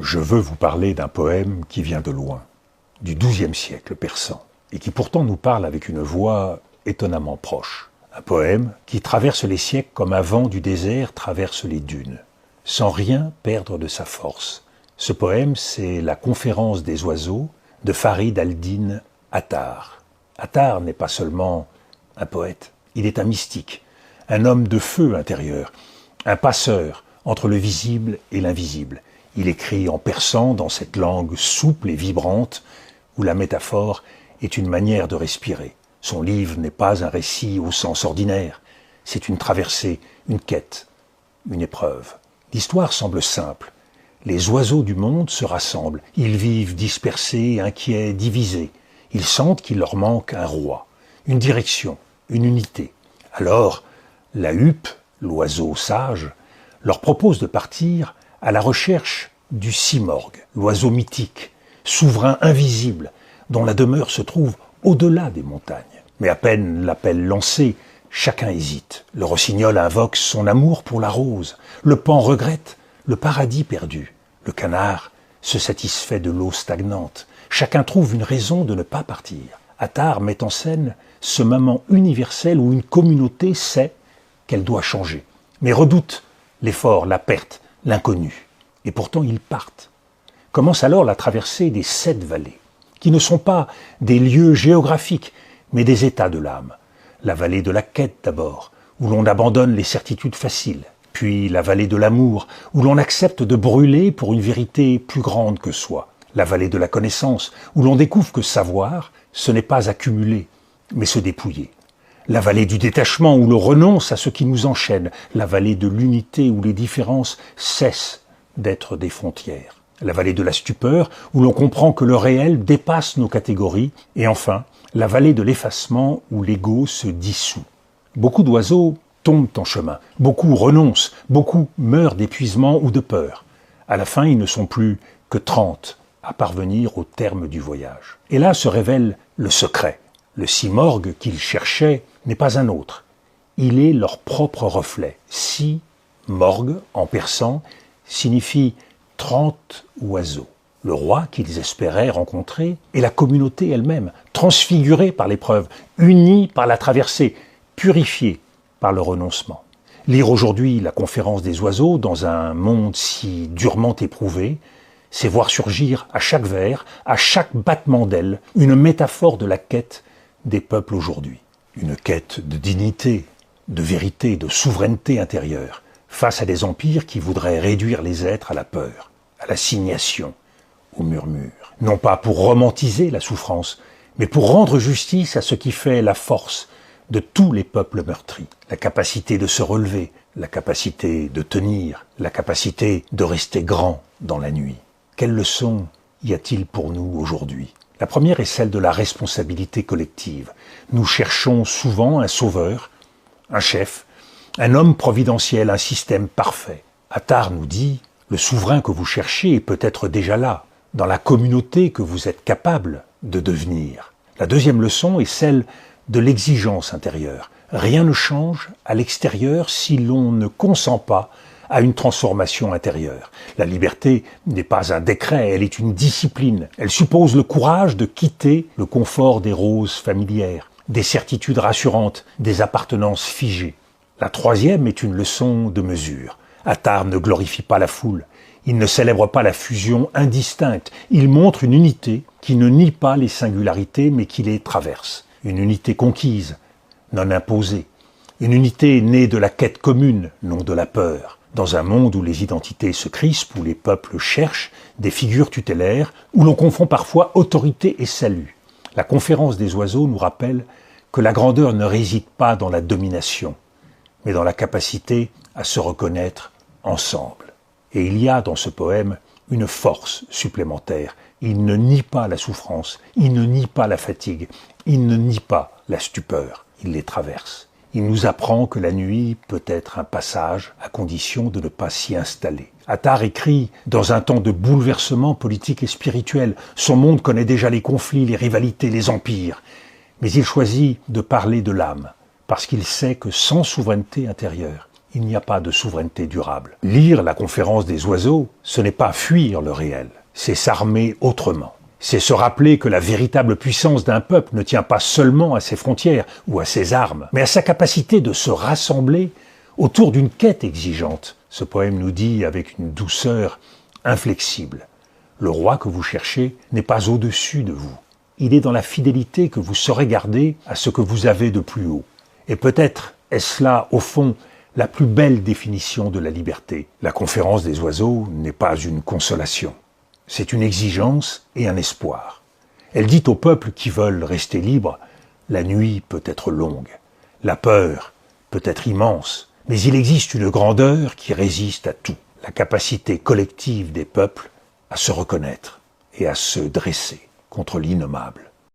Je veux vous parler d'un poème qui vient de loin, du XIIe siècle persan, et qui pourtant nous parle avec une voix étonnamment proche. Un poème qui traverse les siècles comme un vent du désert traverse les dunes, sans rien perdre de sa force. Ce poème, c'est La Conférence des oiseaux de Farid al-Din Attar. Attar n'est pas seulement un poète, il est un mystique, un homme de feu intérieur, un passeur entre le visible et l'invisible. Il écrit en persan dans cette langue souple et vibrante où la métaphore est une manière de respirer. Son livre n'est pas un récit au sens ordinaire, c'est une traversée, une quête, une épreuve. L'histoire semble simple. Les oiseaux du monde se rassemblent, ils vivent dispersés, inquiets, divisés. Ils sentent qu'il leur manque un roi, une direction, une unité. Alors, la huppe, l'oiseau sage, leur propose de partir à la recherche du simorgue, l'oiseau mythique, souverain invisible, dont la demeure se trouve au-delà des montagnes. Mais à peine l'appel lancé, chacun hésite. Le rossignol invoque son amour pour la rose, le paon regrette le paradis perdu, le canard se satisfait de l'eau stagnante. Chacun trouve une raison de ne pas partir. Attar met en scène ce moment universel où une communauté sait qu'elle doit changer, mais redoute l'effort, la perte, l'inconnu. Et pourtant ils partent. Commence alors la traversée des 7 vallées, qui ne sont pas des lieux géographiques, mais des états de l'âme. La vallée de la quête d'abord, où l'on abandonne les certitudes faciles, puis la vallée de l'amour, où l'on accepte de brûler pour une vérité plus grande que soi. La vallée de la connaissance, où l'on découvre que savoir, ce n'est pas accumuler, mais se dépouiller. La vallée du détachement, où l'on renonce à ce qui nous enchaîne. La vallée de l'unité, où les différences cessent d'être des frontières. La vallée de la stupeur, où l'on comprend que le réel dépasse nos catégories. Et enfin, la vallée de l'effacement, où l'ego se dissout. Beaucoup d'oiseaux tombent en chemin, beaucoup renoncent, beaucoup meurent d'épuisement ou de peur. À la fin, ils ne sont plus que 30 à parvenir au terme du voyage. Et là se révèle le secret. Le simorgue qu'ils cherchaient n'est pas un autre. Il est leur propre reflet. Si-morgue, en persan, signifie 30 oiseaux. Le roi qu'ils espéraient rencontrer et la communauté elle-même, transfigurée par l'épreuve, unie par la traversée, purifiée par le renoncement. Lire aujourd'hui la Conférence des oiseaux dans un monde si durement éprouvé, c'est voir surgir à chaque vers, à chaque battement d'aile, une métaphore de la quête des peuples aujourd'hui. Une quête de dignité, de vérité, de souveraineté intérieure, face à des empires qui voudraient réduire les êtres à la peur, à l'assignation, au murmure. Non pas pour romantiser la souffrance, mais pour rendre justice à ce qui fait la force de tous les peuples meurtris. La capacité de se relever, la capacité de tenir, la capacité de rester grand dans la nuit. Quelle leçon y a-t-il pour nous aujourd'hui ? La première est celle de la responsabilité collective. Nous cherchons souvent un sauveur, un chef, un homme providentiel, un système parfait. Attar nous dit, le souverain que vous cherchez est peut-être déjà là, dans la communauté que vous êtes capable de devenir. La deuxième leçon est celle de l'exigence intérieure. Rien ne change à l'extérieur si l'on ne consent pas à une transformation intérieure. La liberté n'est pas un décret, elle est une discipline. Elle suppose le courage de quitter le confort des roses familières, des certitudes rassurantes, des appartenances figées. La troisième est une leçon de mesure. Attar ne glorifie pas la foule, il ne célèbre pas la fusion indistincte, il montre une unité qui ne nie pas les singularités mais qui les traverse. Une unité conquise, non imposée. Une unité née de la quête commune, non de la peur. Dans un monde où les identités se crispent, où les peuples cherchent des figures tutélaires, où l'on confond parfois autorité et salut. La Conférence des oiseaux nous rappelle que la grandeur ne réside pas dans la domination, mais dans la capacité à se reconnaître ensemble. Et il y a dans ce poème une force supplémentaire. Il ne nie pas la souffrance, il ne nie pas la fatigue, il ne nie pas la stupeur, il les traverse. Il nous apprend que la nuit peut être un passage à condition de ne pas s'y installer. Attar écrit dans un temps de bouleversement politique et spirituel. Son monde connaît déjà les conflits, les rivalités, les empires. Mais il choisit de parler de l'âme, parce qu'il sait que sans souveraineté intérieure, il n'y a pas de souveraineté durable. Lire la conférence des oiseaux, ce n'est pas fuir le réel, c'est s'armer autrement. C'est se rappeler que la véritable puissance d'un peuple ne tient pas seulement à ses frontières ou à ses armes, mais à sa capacité de se rassembler autour d'une quête exigeante. Ce poème nous dit avec une douceur inflexible: le roi que vous cherchez n'est pas au-dessus de vous. Il est dans la fidélité que vous saurez garder à ce que vous avez de plus haut. Et peut-être est-ce là, au fond, la plus belle définition de la liberté. La conférence des oiseaux n'est pas une consolation. C'est une exigence et un espoir. Elle dit aux peuples qui veulent rester libres: la nuit peut être longue, la peur peut être immense, mais il existe une grandeur qui résiste à tout, la capacité collective des peuples à se reconnaître et à se dresser contre l'innommable.